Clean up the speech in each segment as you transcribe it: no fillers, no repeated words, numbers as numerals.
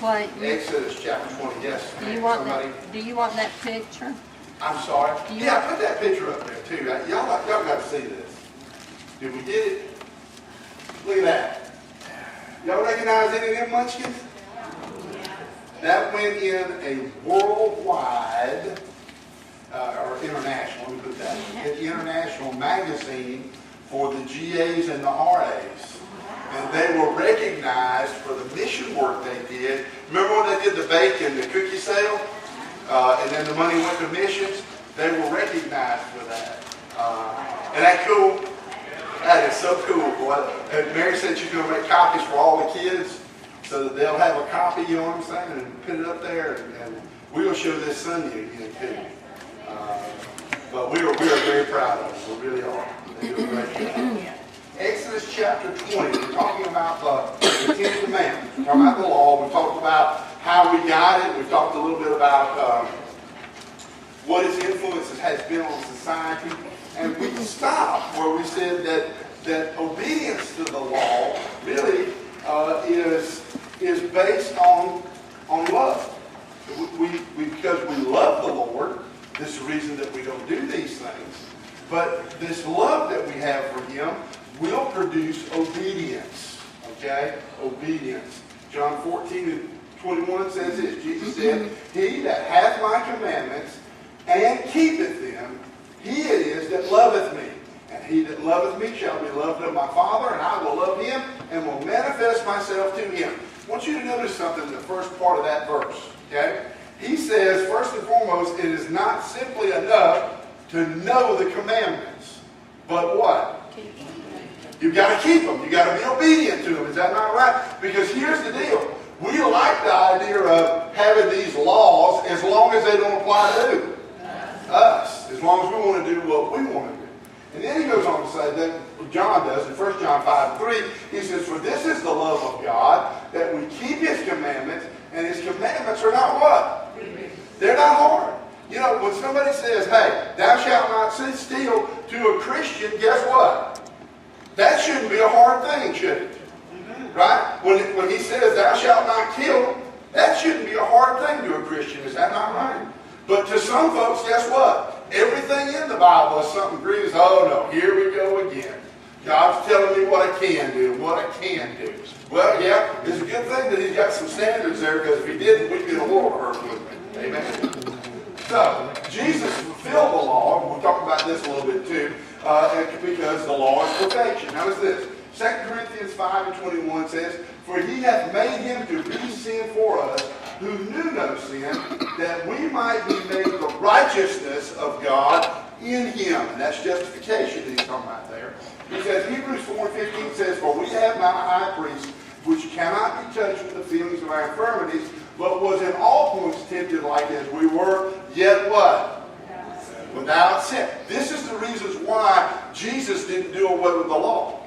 What? Exodus chapter 20, yes. Do you want Somebody? do you want that picture? I'm sorry. Do you Yeah, put that picture up there too. Y'all got to see this. Did we get it? Look at that. Y'all recognize any of them munchkins? That went in a worldwide, or international, let me put that, an international magazine for the GAs and the RAs. And they were recognized for the mission work they did. Remember when they did the bake and the cookie sale? And then the money went to missions? They were recognized for that. Isn't that cool? That is so cool, boy. And Mary said she's going to make copies for all the kids so that they'll have a copy, you know what I'm saying, and put it up there. And we will show this Sunday again, too. But we are very proud of them. We really are. They do a great job. Exodus chapter 20, we're talking about the Ten Commandments. We're talking about the law. We talked about how we got it. We talked a little bit about what its influence has been on society. And we stopped where we said that obedience to the law really is based on love. Because we love the Lord, this is the reason that we don't do these things. But this love that we have for Him will produce obedience. Okay? Obedience. John 14:21 says this. Jesus said, "He that hath my commandments and keepeth them, he it is that loveth me. And he that loveth me shall be loved of my Father, and I will love him and will manifest myself to him." I want you to notice something in the first part of that verse. Okay? He says, first and foremost, it is not simply enough to know the commandments. But what? You've got to keep them. You've got to be obedient to them. Is that not right? Because here's the deal. We like the idea of having these laws as long as they don't apply to us. As long as we want to do what we want to do. And then he goes on to say that John does in 1 John 5:3. He says, "For this is the love of God, that we keep His commandments, and His commandments are not what? They're not hard." You know, when somebody says, "Hey, thou shalt not steal," to a Christian, guess what? That shouldn't be a hard thing, should it? Right? When he says, "Thou shalt not kill," that shouldn't be a hard thing to a Christian. Is that not right? But to some folks, guess what? Everything in the Bible is something grievous. Oh no, here we go again. God's telling me what I can do and what I can't do. Well, yeah, it's a good thing that He's got some standards there, because if He didn't, we'd be in a war with Him. Amen? So, Jesus fulfilled the law. We'll talk about this a little bit too, because the law is perfection. Now listen to this. 2 Corinthians 5:21 says, "For He hath made Him to be sin for us, who knew no sin, that we might be made the righteousness of God in Him." And that's justification that he's talking about there. He says, Hebrews 4:15 says, "For we have not a high priest which cannot be touched with the feelings of our infirmities, but was in all points tempted like as we were, yet what? Without sin." This is the reasons why Jesus didn't do away with the law.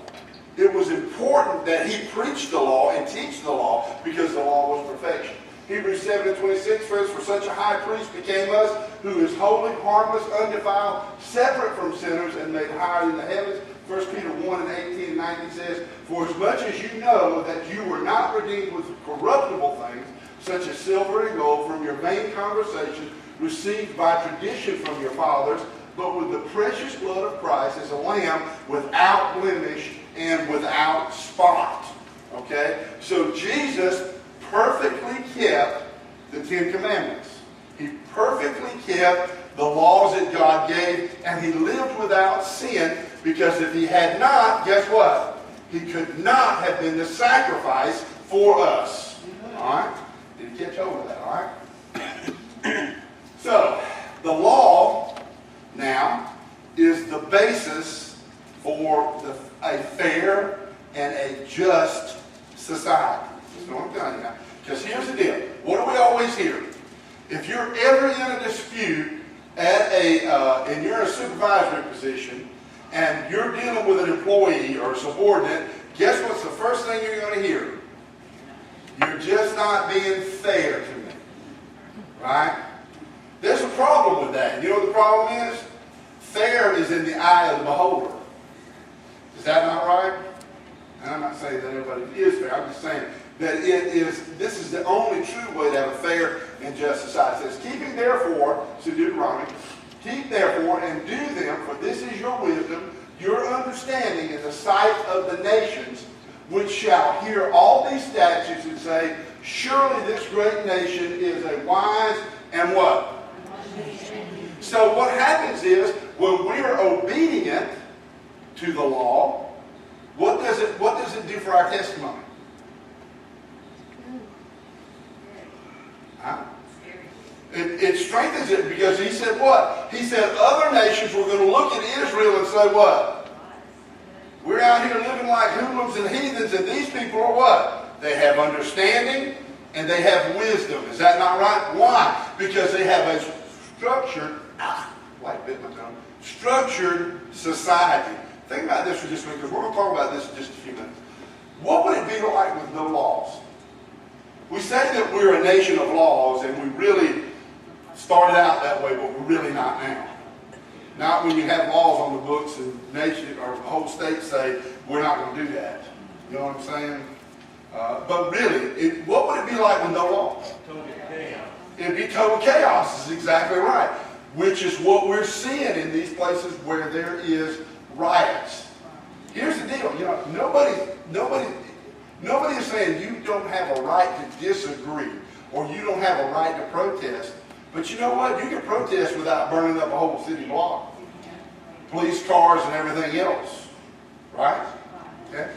It was important that He preached the law and teach the law, because the law was perfection. Hebrews 7:26 says, "For such a high priest became us, who is holy, harmless, undefiled, separate from sinners, and made higher than the heavens." 1 Peter 1:18 and 19 says, "For as much as you know that you were not redeemed with corruptible things, such as silver and gold, from your vain conversation received by tradition from your fathers, but with the precious blood of Christ as a lamb without blemish and without spot." Okay? So Jesus perfectly kept the Ten Commandments. He perfectly kept the laws that God gave, and He lived without sin, because if He had not, guess what? He could not have been the sacrifice for us. All right? Did you catch hold of that? All right? So, the law now is the basis for a fair and a just society. That's what I'm telling you now. Because here's the deal. What do we always hear? If you're ever in a dispute and you're in a supervisory position, and you're dealing with an employee or a subordinate, guess what's the first thing you're going to hear? You're just not being fair to me. Right? There's a problem with that. You know what the problem is? Fair is in the eye of the beholder. Is that not right? And I'm not saying that everybody is fair. I'm just saying that this is the only true way to have a fair and just society. It says, keeping therefore, so Deuteronomy, keep therefore and do them, for this is your wisdom, your understanding in the sight of the nations, which shall hear all these statutes and say, surely this great nation is a wise and what? So what happens is, when we are obedient to the law, what does it do for our testimony? Huh? It strengthens it, because he said what? He said other nations were going to look at Israel and say what? We're out here living like hoodlums and heathens, and these people are what? They have understanding and they have wisdom. Is that not right? Why? Because they have a structured society. Think about this for just a minute, because we're going to talk about this in just a few minutes. What would it be like with no laws? We say that we're a nation of laws, and we really started out that way, but we're really not now. Not when you have laws on the books and nation or whole states say, we're not going to do that. You know what I'm saying? But really, what would it be like with no law? Total chaos. It'd be total chaos, is exactly right. Which is what we're seeing in these places where there is riots. Here's the deal, you know, nobody is saying you don't have a right to disagree or you don't have a right to protest. But you know what? You can protest without burning up a whole city block. Police cars and everything else. Right? Okay?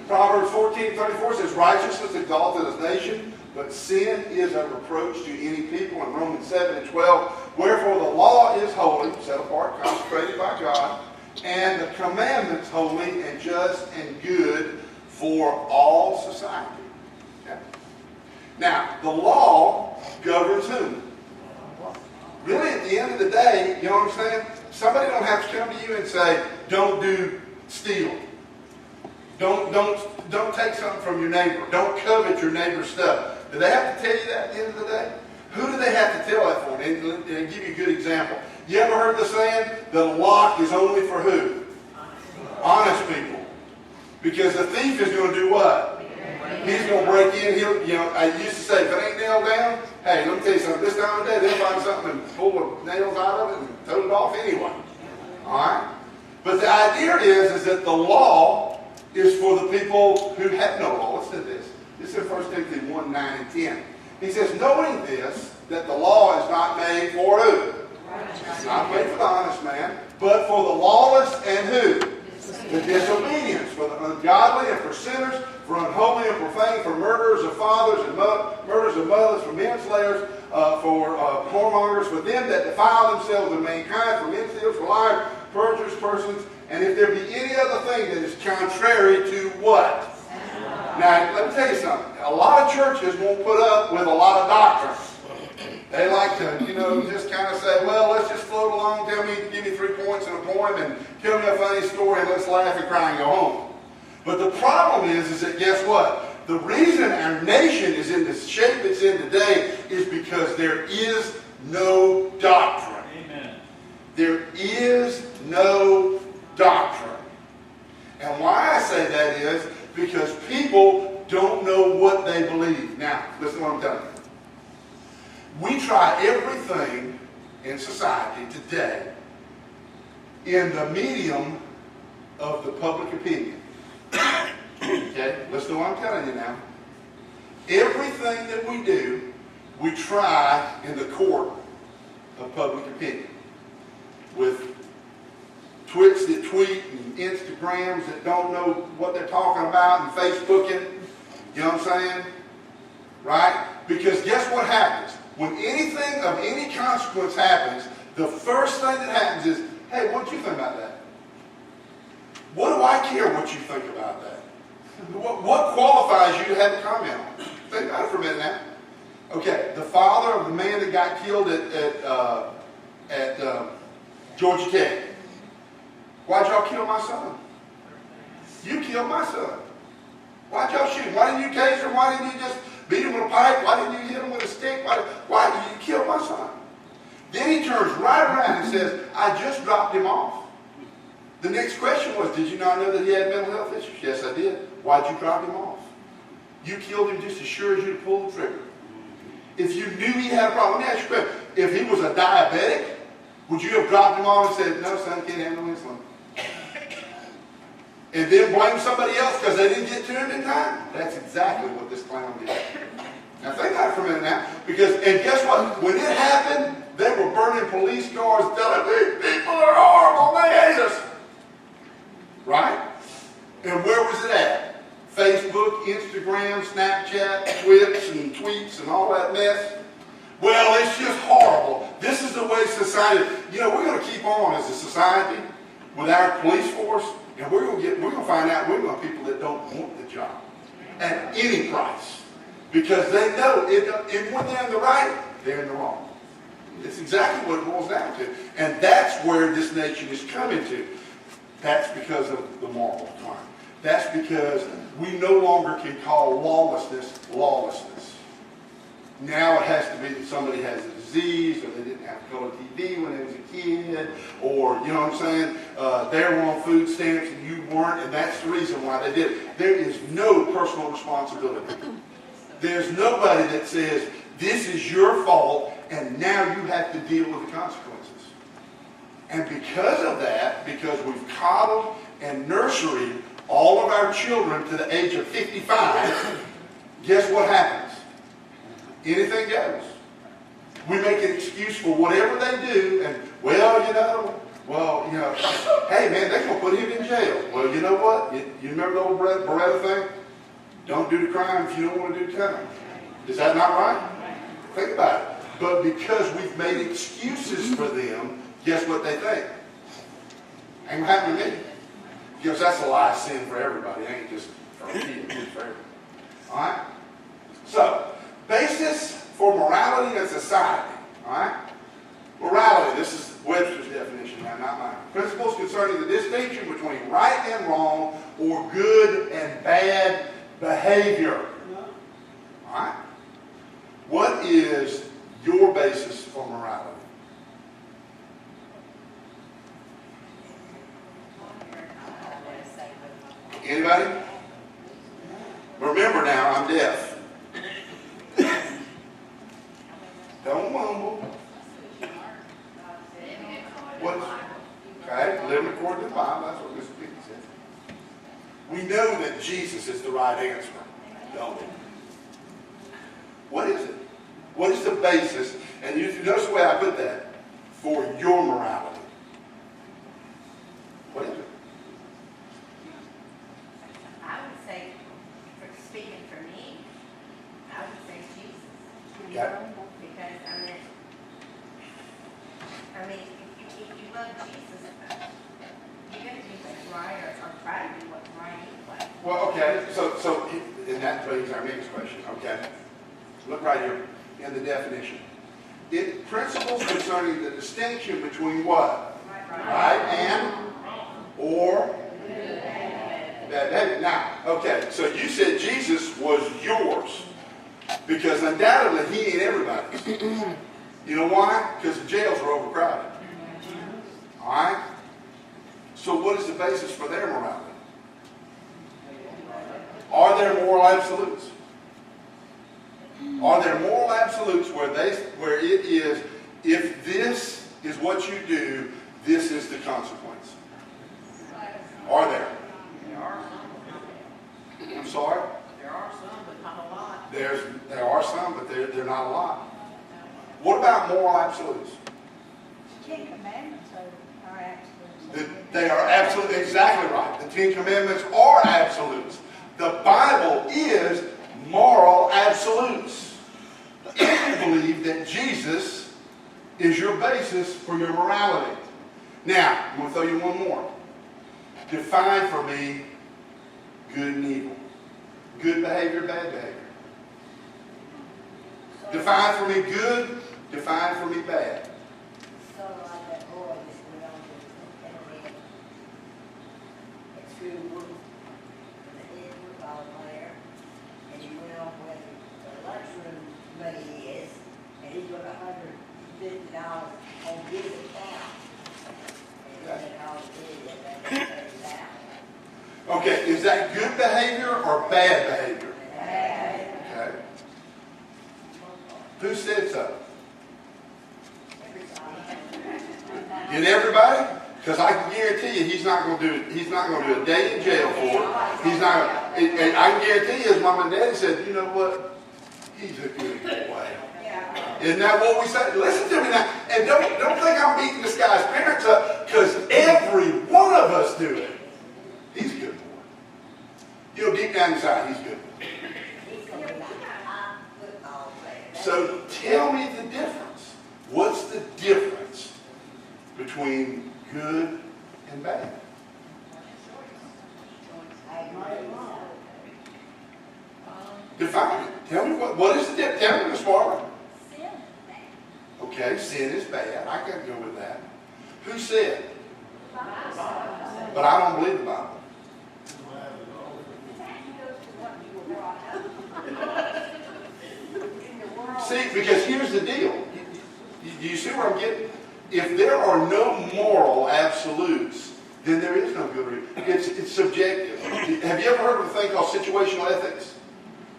Proverbs 14:34 says, righteousness exalteth a nation, but sin is a reproach to any people. In Romans 7:12, wherefore the law is holy, set apart, consecrated by God, and the commandments holy and just and good for all society. Okay? Now, the law governs whom? Really, at the end of the day, you know what I'm saying? Somebody don't have to come to you and say, don't steal. Don't take something from your neighbor. Don't covet your neighbor's stuff. Do they have to tell you that at the end of the day? Who do they have to tell that for? And I'll give you a good example. You ever heard the saying, the lock is only for who? Honest people. Because the thief is going to do what? He's going to break in. I used to say, if it ain't nailed down, hey, let me tell you something. This time of day, they'll find something and pull the nails out of it and tote it off anyway. All right? But the idea is that the law is for the people who have no law. Listen to this. This is 1 Timothy 1, 9 and 10. He says, knowing this, that the law is not made for who? It's not made for the honest man, but for the lawless and who? The disobedience, for the ungodly and for sinners, for unholy and profane, for murderers of fathers and murderers of mothers, for manslayers, for whoremongers, for them that defile themselves with mankind, for men stealers, for liars, perjurers, persons, and if there be any other thing that is contrary to what? Now, let me tell you something. A lot of churches won't put up with a lot of doctrine. They like to, just kind of say, well, let's just float along, give me 3 points in a poem, and tell me a funny story, and let's laugh and cry and go home. But the problem is that guess what? The reason our nation is in the shape it's in today is because there is no doctrine. Amen. There is no doctrine. And why I say that is because people don't know what they believe. Now, listen to what I'm telling you. We try everything in society today in the medium of the public opinion. Okay? Listen to what I'm telling you now. Everything that we do, we try in the court of public opinion. With twits that tweet and Instagrams that don't know what they're talking about and Facebooking. You know what I'm saying? Right? Because guess what happens? When anything of any consequence happens, the first thing that happens is, hey, what do you think about that? What do I care what you think about that? What qualifies you to have a comment on it? Think about it for a minute now. Okay, the father of the man that got killed at Georgia Tech. Why'd y'all kill my son? You killed my son. Why'd y'all shoot him? Why didn't you tase him? Why didn't you just beat him with a pipe? Why didn't you hit him with a stick? Why did you kill my son? Then he turns right around and says, I just dropped him off. The next question was, did you not know that he had mental health issues? Yes, I did. Why'd you drop him off? You killed him just as sure as you'd pulled the trigger. If you knew he had a problem, let me ask you a question. If he was a diabetic, would you have dropped him off and said, no, son, can't handle insulin? And then blame somebody else because they didn't get to him in time? That's exactly what this clown did. Now think about it for a minute now. And guess what? When it happened, they were burning police cars telling these people are horrible, they hate us. Right? And where was it at? Facebook, Instagram, Snapchat, Twits and tweets and all that mess? Well, it's just horrible. This is the way society, you know, we're going to keep on as a society with our police force, and we're going to find out we're going to have people that don't want the job at any price. Because they know it when they're in the right, they're in the wrong. It's exactly what it boils down to. And that's where this nation is coming to. That's because of the moral decline. That's because we no longer can call lawlessness lawlessness. Now it has to be that somebody has a disease, or they didn't have color TV when they was a kid, or, you know what I'm saying, they were on food stamps and you weren't, and that's the reason why they did it. There is no personal responsibility. There's nobody that says, this is your fault, and now you have to deal with the consequences. And because of that, because we've coddled and nursered all of our children to the age of 55, guess what happens? Anything goes. We make an excuse for whatever they do, and, well, you know, hey, man, they're going to put him in jail. Well, you know what? You remember the old Beretta thing? Don't do the crime if you don't want to do the crime. Is that not right? Think about it. But because we've made excuses for them, guess what they think? Ain't happening to me. Because that's a lie of sin for everybody. It ain't just for me, it's for everybody. All right? So, basis for morality in society. All right? Morality, this is Webster's definition now, not mine. Principles concerning the distinction between right and wrong or good and bad behavior. All right? What is your basis for morality? Anybody? Remember now, I'm deaf. Don't mumble. Okay, living according to the Bible, that's what Mr. Peter said. We know that Jesus is the right answer, don't we? What is it? What is the basis? And you notice the way I put that, for your morality. What is it? I would say, speaking for me, I would say Jesus. Okay. Because, I mean, if you love Jesus, you're going to do what's right or try to do what's right anyway. Well, okay, so and that brings our next question, okay? Look right here in the definition. Principles concerning the distinction between what? Right and or bad. Now, okay, so you said Jesus was yours because undoubtedly he ain't everybody's. You know why? Because the jails are overcrowded. All right? So what is the basis for their morality? Are there moral absolutes? Are there moral absolutes where it is, if this is what you do, this is the consequence? Are there? There are some. I'm sorry? There are some, but not a lot. There are some, but they're not a lot. What about moral absolutes? Ten Commandments are absolutes. They are absolutely, exactly right. The Ten Commandments are absolutes. The Bible is moral absolutes. If you believe that Jesus is your basis for your morality. Now, I'm going to throw you one more. Define for me good and evil. Good behavior, bad behavior. Define for me good, define for me bad. So like that boy just went on to at school, and the head football player, and he went on where the lunchroom money is, and he got $150 on his account. And then all he did, Is that good behavior or bad behavior? Okay. Who said so? Did everybody? Because I can guarantee you, he's not going to do it. He's not going to do a day in jail for it. He's not. And I can guarantee you, his mom and daddy said, you know what? He's a good boy. Isn't that what we say? Listen to me now. And don't think I'm beating this guy's parents up, because every one of us do it. He's a good boy. You know, deep down inside, he's a good boy. So tell me the difference. What's the difference between good and bad? Define it. Tell me what is the difference? Tell me, Miss Barbara. Okay, sin is bad. I can go with that. Who said? But I don't believe the Bible. See, because here's the deal. Do you see where I'm getting? If there are no moral absolutes, then there is no good. It's subjective. Have you ever heard of a thing called situational ethics?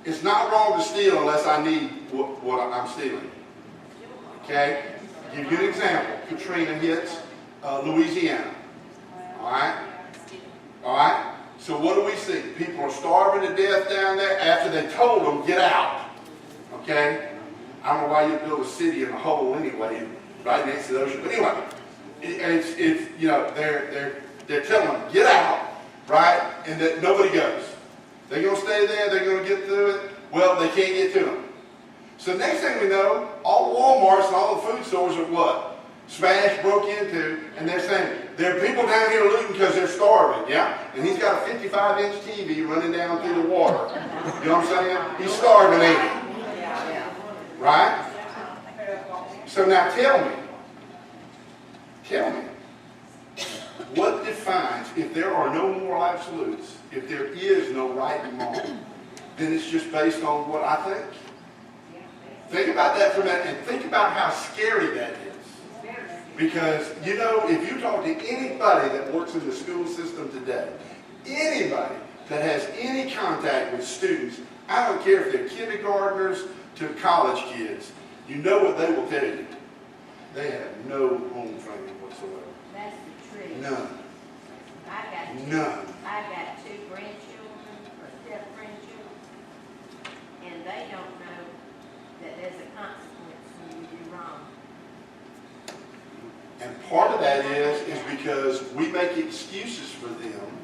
It's not wrong to steal unless I need what I'm stealing. Okay? I'll give you an example. Katrina hits Louisiana. All right? All right? So what do we see? People are starving to death down there after they told them, get out. Okay? I don't know why you build a city in a hole anyway, right next to the ocean. But anyway, it's you know, they're telling them, get out, right? And that nobody goes. They're going to stay there. They're going to get through it. Well, they can't get to them. So next thing we know, all the Walmarts and all the food stores are what? Smashed, broke into, and they're saying, there are people down here looting because they're starving, yeah? And he's got a 55-inch TV running down through the water. You know what I'm saying? He's starving, ain't he? Right? So now tell me, what defines, if there are no moral absolutes, if there is no right and wrong, then it's just based on what I think? Think about that for a minute, and think about how scary that is. Because, you know, if you talk to anybody that works in the school system today, anybody that has any contact with students, I don't care if they're kindergartners to college kids, you know what they will tell you. They have no home training whatsoever. That's the truth. None. None. I got 2 grandchildren, or step-grandchildren, and they don't know that there's a consequence when you do wrong. And part of that is because we make excuses for them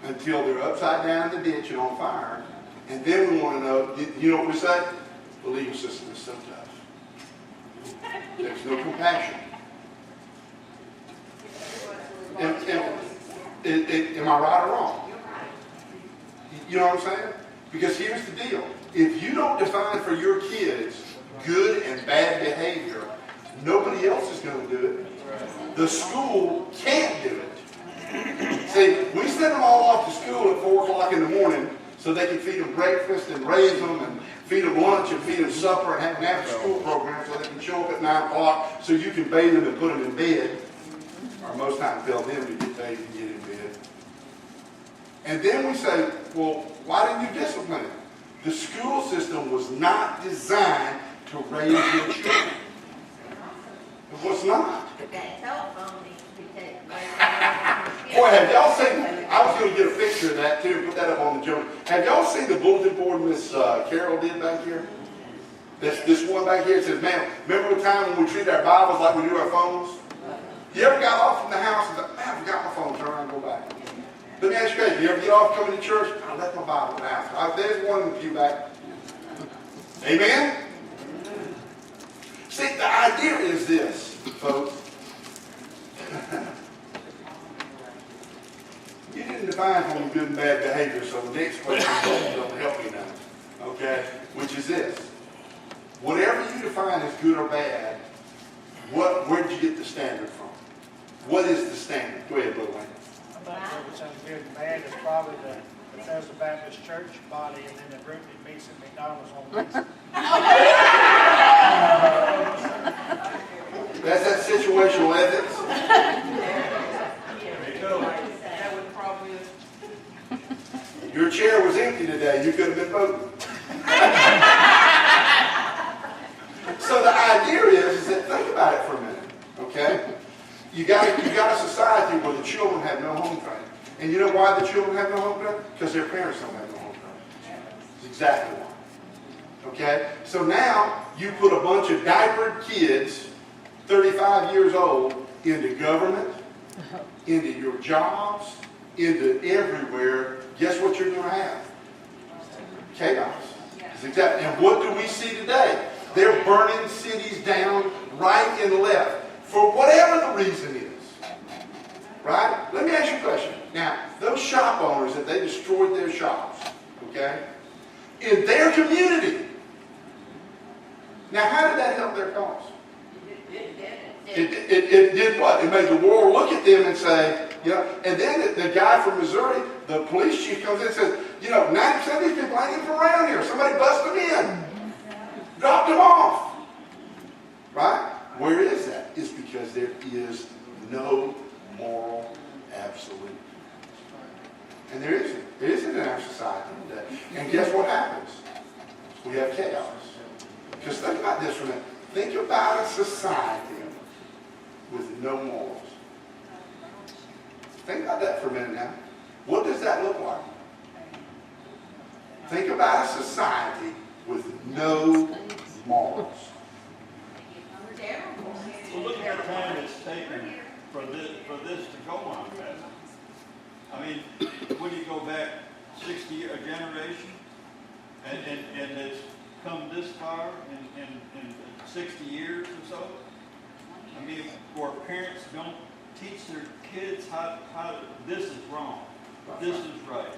until they're upside down in the ditch and on fire. And then we want to know, you know what we say? The legal system is so tough. There's no compassion. Am I right or wrong? You know what I'm saying? Because here's the deal. If you don't define for your kids good and bad behavior, nobody else is going to do it. The school can't do it. See, we send them all off to school at 4 o'clock in the morning so they can feed them breakfast and raise them and feed them lunch and feed them supper and have an after-school program so they can show up at 9 o'clock so you can bathe them and put them in bed. Or most times tell them to get bathed and get in bed. And then we say, well, why didn't you discipline them? The school system was not designed to raise your children. It was not. That telephone needs to be taken away. Boy, have y'all seen, I was going to get a picture of that too, put that up on the joke. Have y'all seen the bulletin board Miss Carol did back here? This one back here, it says, man, remember the time when we treat our Bibles like we do our phones? You ever got off from the house and thought, man, I forgot my phone, turn around and go back. Let me ask you a question, you ever get off coming to church? I left my Bible in the house. There's one in the pew back. Amen? See, the idea is this, folks. You didn't define for me good and bad behavior, so the next question don't help me now. Okay? Which is this. Whatever you define as good or bad, where did you get the standard from? What is the standard? Go ahead, Little Wayne. What's good and bad is probably the Bethesda Baptist Church body and then the group that meets at McDonald's on Wednesday. That's that situational ethics. That would probably today, you could have been voting. So the idea is that, think about it for a minute, okay? You got a society where the children have no home training. And you know why the children have no home training? Because their parents don't have no home training. That's exactly why. Okay? So now you put a bunch of diapered kids, 35 years old, into government, into your jobs, into everywhere. Guess what you're going to have? Chaos. That's exactly. And what do we see today? They're burning cities down right and left for whatever the reason is. Right? Let me ask you a question. Now, those shop owners that they destroyed their shops, okay, in their community. Now, how did that help their cause? It did what? It made the world look at them and say, you know, and then the guy from Missouri, the police chief comes in and says, you know, 90% of these people ain't even from around here. Somebody bust them in. Dropped them off. Right? Where is that? It's because there is no moral absolute. And there isn't. There isn't in our society today. And guess what happens? We have chaos. Because think about this for a minute. Think about a society with no morals. Think about that for a minute now. What does that look like? Think about a society with no morals. Well, look at the time it's taken for this to go on, Pastor. I mean, when you go back 60 years, a generation, and it's come this far in 60 years or so. I mean, where parents don't teach their kids how this is wrong, this is right.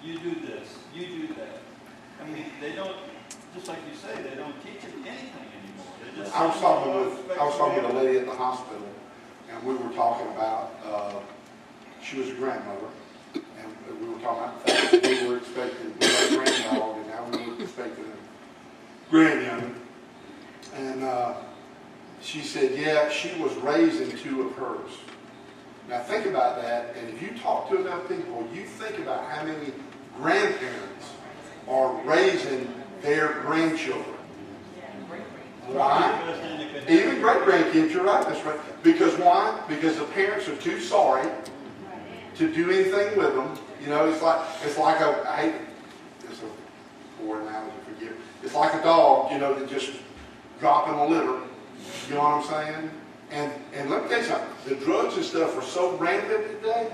You do this, you do that. I mean, they don't, just like you say, they don't teach them anything anymore. They just I was talking with a lady at the hospital, and we were talking about, she was a grandmother, and we were talking about the fact that we were expecting, we had a granddog, and now we were expecting a grandyoung. And she said, yeah, she was raising two of hers. Now think about that, and if you talk to enough people, you think about how many grandparents are raising their grandchildren. Why? Even great-grandkids, you're right, that's right. Because why? Because the parents are too sorry to do anything with them. You know, it's like a, I hate, it's a poor analogy, forgive me. It's like a dog, you know, that just dropping a litter. You know what I'm saying? And let me tell you something. The drugs and stuff are so rampant today.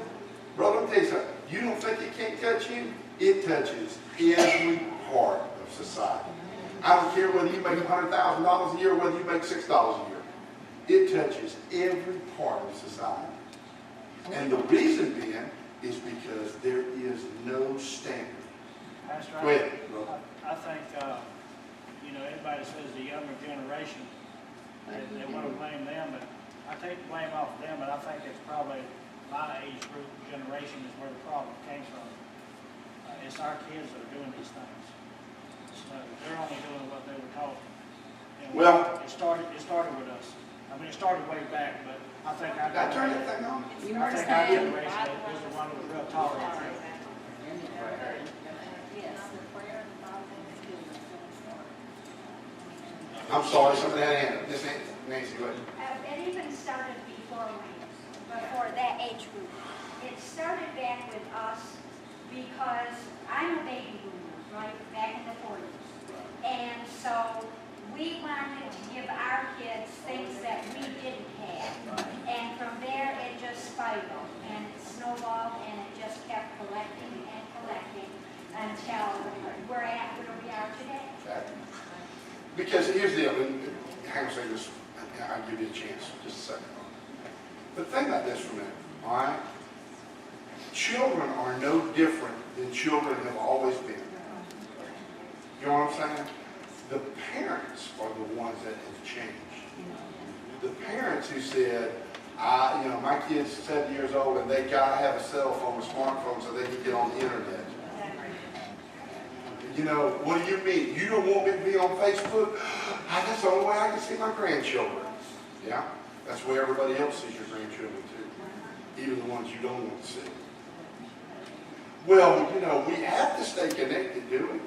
Brother, let me tell you something. You don't think it can't touch you? It touches every part of society. I don't care whether you make $100,000 a year or whether you make $6 a year. It touches every part of society. And the reason being is because there is no standard. Pastor, Go ahead. I think, you know, everybody says the younger generation, they want to blame them, but I take the blame off of them, but I think it's probably my age group generation is where the problem came from. It's our kids that are doing these things. So they're only doing what they were taught. And Well, it started with us. I mean, it started way back, but I think did I turn that thing on? I think our generation was the one that was real tolerant. I'm sorry, somebody had a hand up. This Nancy, go ahead. It even started before that age group. It started back with us because I'm a baby boomer, right, back in the 40s. And so we wanted to give our kids things that we didn't have. And from there, it just spiraled, and it snowballed, and it just kept collecting and collecting until we're at where we are today. Exactly. Because here's the other, hang on a second, I'll give you a chance, just a second. But think about this for a minute, all right? Children are no different than children have always been. You know what I'm saying? The parents are the ones that have changed. The parents who said, you know, my kid's 7 years old and they got to have a cell phone, a smartphone so they can get on the internet. You know, what do you mean? You don't want me to be on Facebook? That's the only way I can see my grandchildren. Yeah, that's where everybody else sees your grandchildren too. Even the ones you don't want to see. Well, you know, we have to stay connected, do we?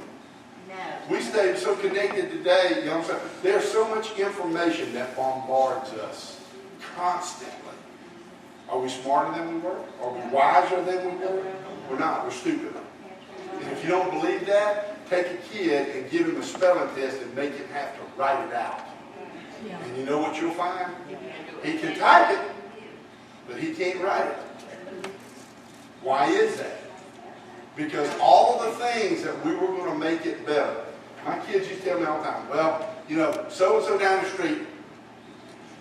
No. We stay so connected today, you know what I'm saying? There's so much information that bombards us constantly. Are we smarter than we were? Are we wiser than we were? We're not. We're stupid. And if you don't believe that, take a kid and give him a spelling test and make him have to write it out. And you know what you'll find? He can type it, but he can't write it. Why is that? Because all of the things that we were going to make it better. My kids used to tell me all the time, well, you know, so-and-so down the street,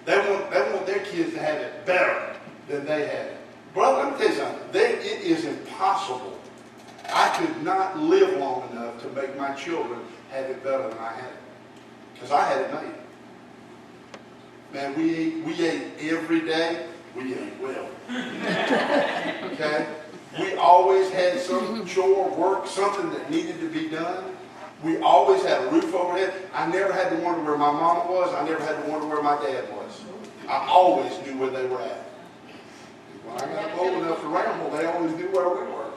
they want their kids to have it better than they had it. Brother, let me tell you something. It is impossible. I could not live long enough to make my children have it better than I had it. Because I had it made. Man, we ate every day. We ate well. Okay? We always had some chore, work, something that needed to be done. We always had a roof over head. I never had to wonder where my mama was. I never had to wonder where my dad was. I always knew where they were at. When I got old enough to ramble, they always knew where we were.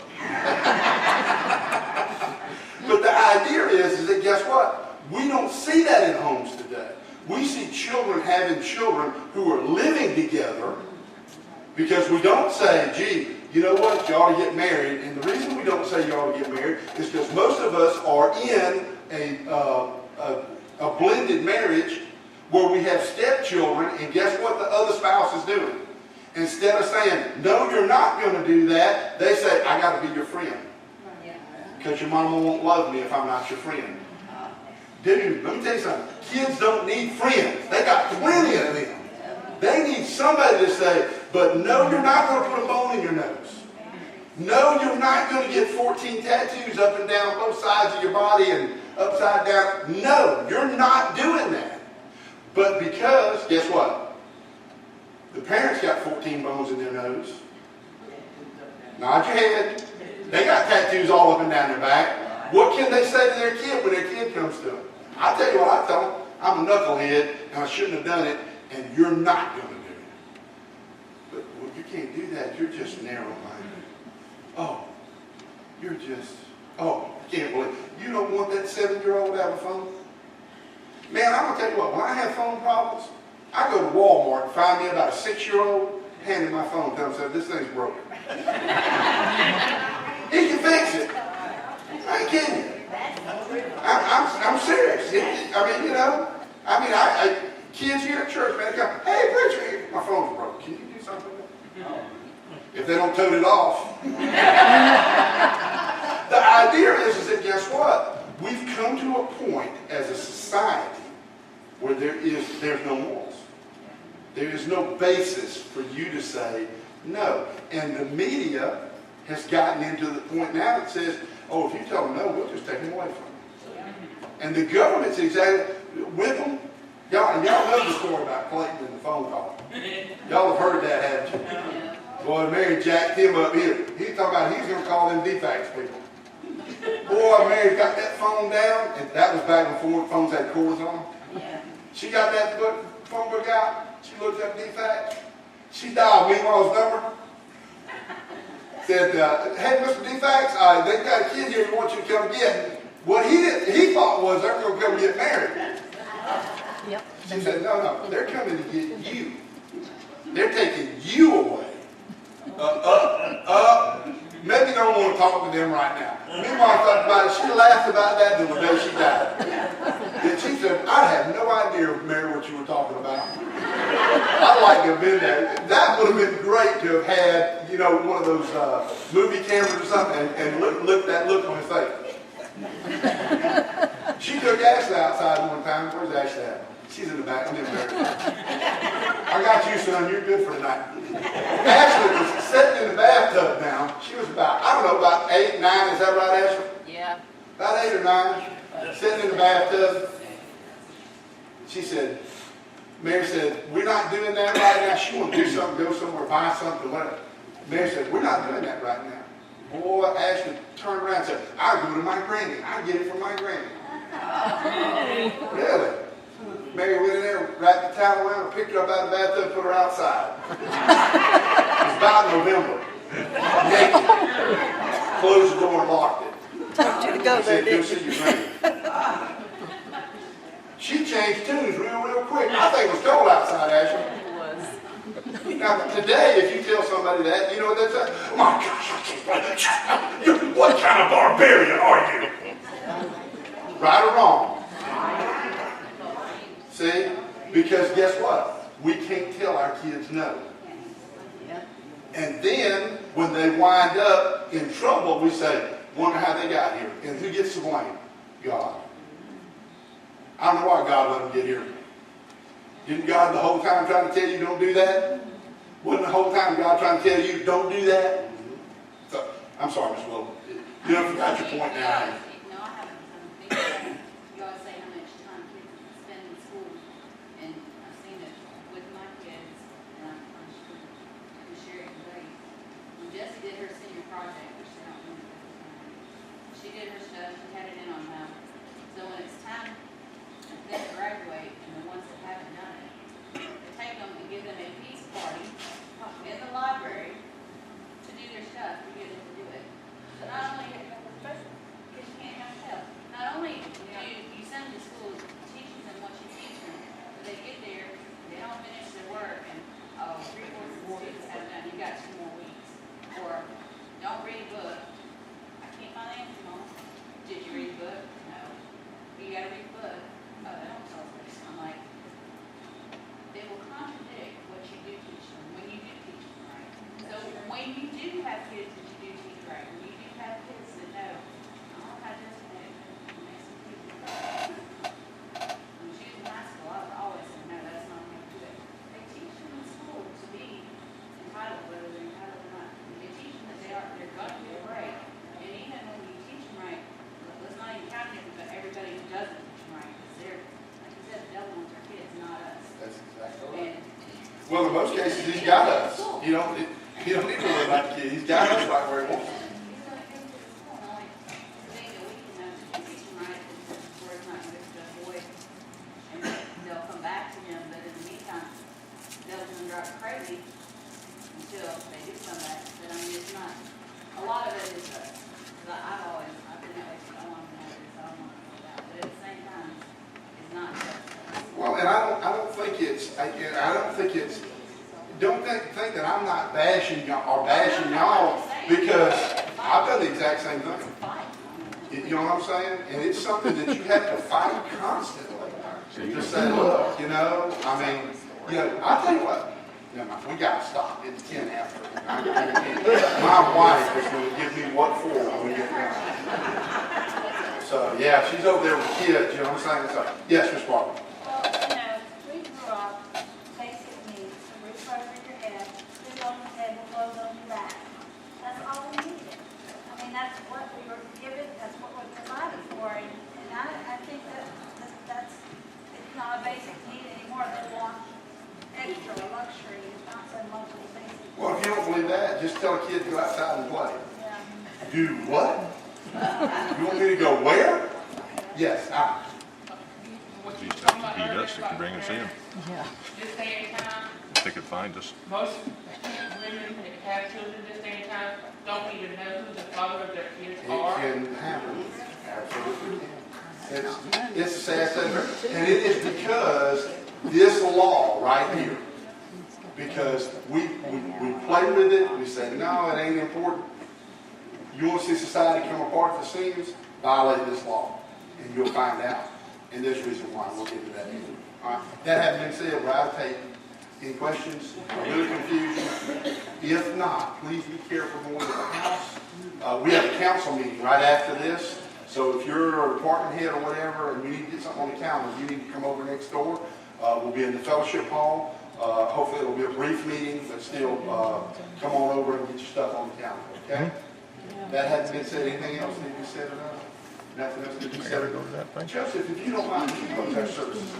But the idea is that guess what? We don't see that in homes today. We see children having children who are living together because we don't say, gee, you know what, you ought to get married. And the reason we don't say you ought to get married is because most of us are in a blended marriage where we have stepchildren, and guess what the other spouse is doing? Instead of saying, no, you're not going to do that, they say, I got to be your friend. Because your mama won't love me if I'm not your friend. Dude, let me tell you something. Kids don't need friends. They got plenty of them. They need somebody to say, but no, you're not going to put a bone in your nose. No, you're not going to get 14 tattoos up and down both sides of your body and upside down. No, you're not doing that. But because, guess what? The parents got 14 bones in their nose. Nod your head. They got tattoos all up and down their back. What can they say to their kid when their kid comes to them? I tell you what I tell them. I'm a knucklehead and I shouldn't have done it, and you're not going to do it. But well, you can't do that. You're just narrow-minded. Oh, you're just, oh, I can't believe it. You don't want that 7-year-old to have a phone? Man, I'm going to tell you what, when I have phone problems, I go to Walmart and find me about a 6-year-old, hand him my phone, tell him, say, this thing's broken. He can fix it. I ain't kidding you. I'm serious. I mean, you know, kids here at church, man, they come, hey, preacher, my phone's broken. Can you do something with it? If they don't tote it off. The idea is that guess what? We've come to a point as a society where there's no morals. There is no basis for you to say no. And the media has gotten into the point now that says, oh, if you tell them no, we'll just take them away from them. And the government's exactly with them. Y'all know the story about Clayton and the phone call. Y'all have heard that, haven't you? Boy, Mary jacked him up here. He's talking about he's going to call them defects people. Boy, Mary got that phone down, and that was back before phones had cords on. She got that phone book out. She looked up defects. She dialed Meanwhil's number. Said, hey, Mr. Defects, they got a kid here who wants you to come get. What he thought was they were going to come get married. Yep. She said, no, they're coming to get you. They're taking you away. Maybe don't want to talk to them right now. Meanwhile, thought about it. She laughed about that till the day she died. And she said, I have no idea, Mary, what you were talking about. I'd like to have been there. That would have been great to have had, you know, one of those movie cameras or something and look that look on his face. She took Ashley outside one time. Where's Ashley at? She's in the back. I'm in there. I got you, son. You're good for tonight. Ashley was sitting in the bathtub now. She was about 8, 9. Is that right, Ashley? Yeah. About 8 or 9. Sitting in the bathtub. She said, Mary said, we're not doing that right now. She wanted to do something, go somewhere, buy something, whatever. Mary said, we're not doing that right now. Boy, Ashley turned around and said, I go to my granny. I get it from my granny. Really? Mary went in there, wrapped the towel around her, picked her up out of the bathtub, put her outside. It was about November. Naked. closed the door and locked it. Told you to go I there, said, go didn't see you? your granny. She changed tunes real quick. I think it was cold outside, Ashley. It was. Now, today, if you tell somebody that, you know what they say? Oh my gosh, what kind of barbarian are you? Right or wrong? See? Because guess what? We can't tell our kids no. And then, when they wind up in trouble, we say, wonder how they got here. And who gets the blame? God. I don't know why God let them get here. Didn't God the whole time trying to tell you don't do that? Wasn't the whole time God trying to tell you don't do that? So, I'm sorry, Ms. Willow. You know, forgot your point now. No, I haven't. You always say how much time kids spend in school, and I've seen it with my kids, and I'm sure Sherry can tell you. When Jessie did her senior project, which I don't remember at the time, she did her stuff, she had it in on time. So when it's time for them to graduate, and the ones that haven't done it, they take them and give them a peace party in the library to do their stuff, to get them to do it. So not only, because you can't have help, not only do you send them to school teaching them what you teach them, but they get there, they don't finish their work, and, oh, 3/4 of the students haven't done, you got 2 more weeks. Or, don't read a book. I can't find the answer, Mom. Did you read the book? No. You gotta read the book. Oh, they don't tell us this. I'm like, they will contradict what you do teach them when you do teach them right. So when you do have kids that you do teach right, when you do have kids that know, I don't know how to just make some people. When she was in high school, I would always say, no, that's not how to do it. They teach them in school to be entitled, whether they're entitled or not. They teach them that they're going to do it right. And even when you teach them right, let's not even count everybody who doesn't teach them right, because they're, like you said, the devil wants our kids, not us. That's exactly right. And Well, in most cases, he's got us. You don't need to worry about the kid. He's got us right where he wants us. he's going to go to the school, and only thing that we can know is to teach them right, is that the word's not going to avoid, and they'll come back to him, but in the meantime, they'll just drive crazy until they do come back. But I mean, it's not, a lot of it is us. Because I've been that way for so long now, so I don't want to go about. But at the same time, it's not just us. Well, and I don't think it's, don't think that I'm not bashing y'all or bashing y'all because I've done the exact same thing. You know what I'm saying? And it's something that you have to fight constantly. To say, look, you know, I mean, you know, I'll tell you what, we got to stop. It's 10 after. My wife is going to give me what for when we get done. So, yeah, she's over there with the kids, you know what I'm saying? So, yes, Ms. Barber. Well, you know, we grew up, basic needs, a roof over your head, food on the table, clothes on your back. That's all we needed. I mean, that's what we were given, that's what was provided for, and I think that's, it's not a basic need anymore, they want extra luxury, it's not so much of a basic. Well, if you don't believe that, just tell a kid to go outside and play. Yeah. Do what? You want me to go where? Yes, out. These have to beat us, they can bring us in. Yeah. This day and time, If they could find us. most women that have children this day and time don't even know who the father of their kids It are. can happen. Absolutely can. It's a sad thing. And it is because this law right here, because we play with it, we say, no, it ain't important. You want to see society come apart at the seams? Violate this law, and you'll find out. And there's a reason why. We'll get to that. All right. That having been said, we're out of tape. Any questions? Really confusion? If not, please be careful going to the house. We have a council meeting right after this. So if you're a department head or whatever, and you need to get something on the calendar, you need to come over next door. We'll be in the fellowship hall. Hopefully it'll be a brief meeting, but still come on over and get your stuff on the calendar. Okay? That hasn't been said. Anything else need to be said or not? Nothing else need to be said or not? Joseph, if you don't mind, would you close our services?